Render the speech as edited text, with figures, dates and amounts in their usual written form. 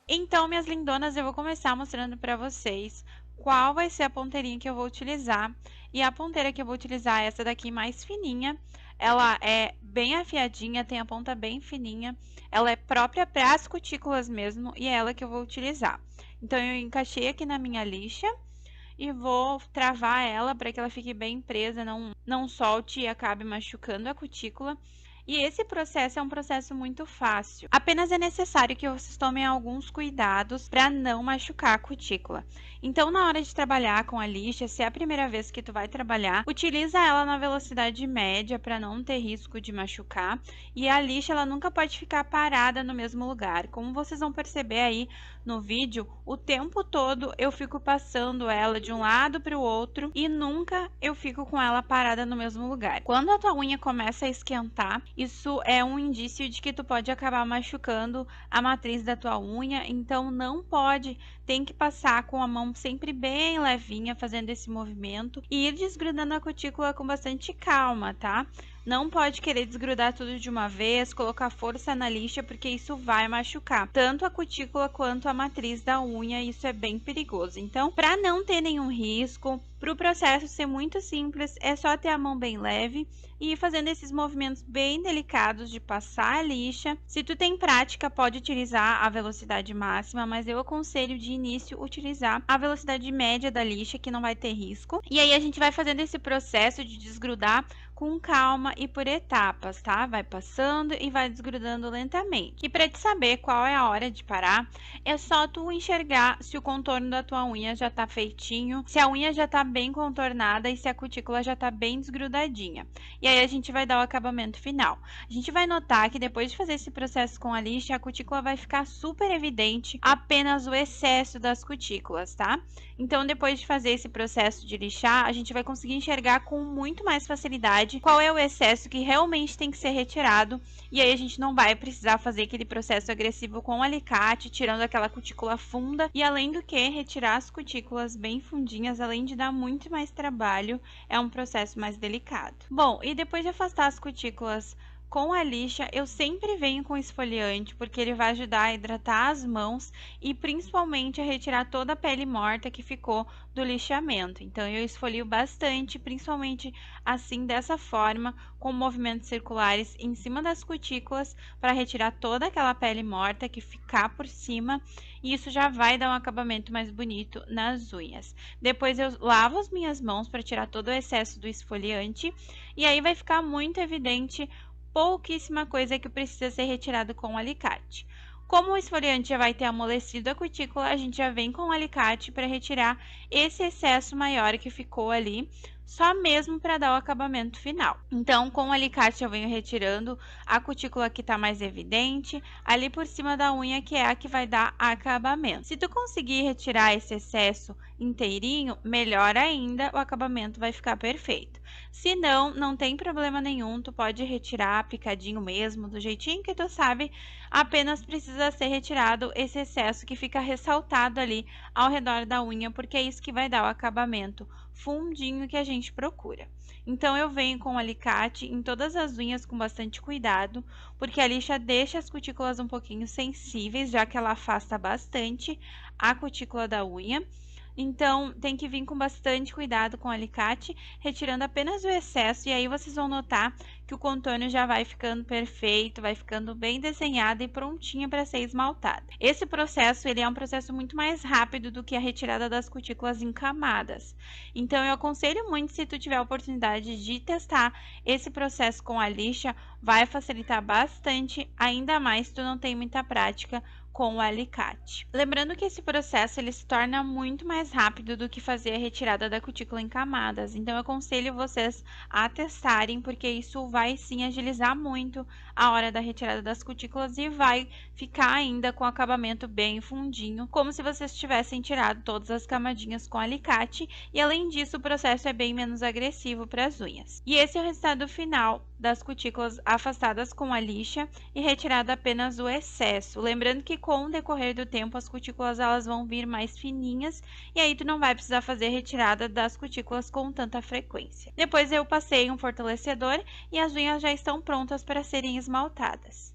Então, minhas lindonas, eu vou começar mostrando para vocês qual vai ser a ponteirinha que eu vou utilizar. E a ponteira que eu vou utilizar é essa daqui mais fininha. Ela é bem afiadinha, tem a ponta bem fininha. Ela é própria para as cutículas mesmo e é ela que eu vou utilizar. Então, eu encaixei aqui na minha lixa e vou travar ela para que ela fique bem presa, não solte e acabe machucando a cutícula. E esse processo é um processo muito fácil. Apenas é necessário que vocês tomem alguns cuidados para não machucar a cutícula. Então, na hora de trabalhar com a lixa, se é a primeira vez que tu vai trabalhar, utiliza ela na velocidade média para não ter risco de machucar. E a lixa, ela nunca pode ficar parada no mesmo lugar. Como vocês vão perceber aí no vídeo, o tempo todo eu fico passando ela de um lado para o outro e nunca eu fico com ela parada no mesmo lugar. Quando a tua unha começa a esquentar, isso é um indício de que tu pode acabar machucando a matriz da tua unha, então não pode, tem que passar com a mão sempre bem levinha, fazendo esse movimento e ir desgrudando a cutícula com bastante calma, tá? Não pode querer desgrudar tudo de uma vez, colocar força na lixa, porque isso vai machucar tanto a cutícula quanto a matriz da unha, isso é bem perigoso. Então, para não ter nenhum risco, para o processo ser muito simples, é só ter a mão bem leve e ir fazendo esses movimentos bem delicados de passar a lixa. Se tu tem prática, pode utilizar a velocidade máxima, mas eu aconselho de início utilizar a velocidade média da lixa, que não vai ter risco. E aí a gente vai fazendo esse processo de desgrudar com calma e por etapas, tá? Vai passando e vai desgrudando lentamente. E para te saber qual é a hora de parar, é só tu enxergar se o contorno da tua unha já tá feitinho, se a unha já tá bem contornada e se a cutícula já tá bem desgrudadinha. E aí a gente vai dar o acabamento final. A gente vai notar que depois de fazer esse processo com a lixa, a cutícula vai ficar super evidente, apenas o excesso das cutículas, tá? Então, depois de fazer esse processo de lixar, a gente vai conseguir enxergar com muito mais facilidade qual é o excesso que realmente tem que ser retirado. E aí a gente não vai precisar fazer aquele processo agressivo com o alicate, tirando aquela cutícula funda. E além do que, retirar as cutículas bem fundinhas, além de dar muito mais trabalho, é um processo mais delicado. Bom, e depois de afastar as cutículas com a lixa, eu sempre venho com esfoliante, porque ele vai ajudar a hidratar as mãos e principalmente a retirar toda a pele morta que ficou do lixamento. Então, eu esfolio bastante, principalmente assim, dessa forma, com movimentos circulares em cima das cutículas, para retirar toda aquela pele morta que ficar por cima, e isso já vai dar um acabamento mais bonito nas unhas. Depois, eu lavo as minhas mãos para tirar todo o excesso do esfoliante, e aí vai ficar muito evidente pouquíssima coisa que precisa ser retirado com o alicate. Como o esfoliante já vai ter amolecido a cutícula, a gente já vem com o alicate para retirar esse excesso maior que ficou ali, só mesmo para dar o acabamento final. Então, com o alicate eu venho retirando a cutícula que está mais evidente, ali por cima da unha, que é a que vai dar acabamento. Se tu conseguir retirar esse excesso inteirinho, melhor ainda, o acabamento vai ficar perfeito. Se não, não tem problema nenhum, tu pode retirar picadinho mesmo, do jeitinho que tu sabe, apenas precisa ser retirado esse excesso que fica ressaltado ali ao redor da unha, porque é isso que vai dar o acabamento fundinho que a gente procura. Então, eu venho com o alicate em todas as unhas com bastante cuidado, porque a lixa deixa as cutículas um pouquinho sensíveis, já que ela afasta bastante a cutícula da unha. Então, tem que vir com bastante cuidado com o alicate, retirando apenas o excesso, e aí vocês vão notar que o contorno já vai ficando perfeito, vai ficando bem desenhado e prontinho para ser esmaltado. Esse processo, ele é um processo muito mais rápido do que a retirada das cutículas em camadas. Então, eu aconselho muito, se tu tiver a oportunidade de testar esse processo com a lixa, vai facilitar bastante, ainda mais se tu não tem muita prática com o alicate. Lembrando que esse processo ele se torna muito mais rápido do que fazer a retirada da cutícula em camadas, então eu aconselho vocês a testarem, porque isso vai sim agilizar muito a hora da retirada das cutículas e vai ficar ainda com o acabamento bem fundinho, como se vocês tivessem tirado todas as camadinhas com alicate, e além disso o processo é bem menos agressivo para as unhas. E esse é o resultado final das cutículas afastadas com a lixa e retirado apenas o excesso. Lembrando que com o decorrer do tempo as cutículas elas vão vir mais fininhas e aí tu não vai precisar fazer retirada das cutículas com tanta frequência. Depois eu passei um fortalecedor e as unhas já estão prontas para serem esmaltadas.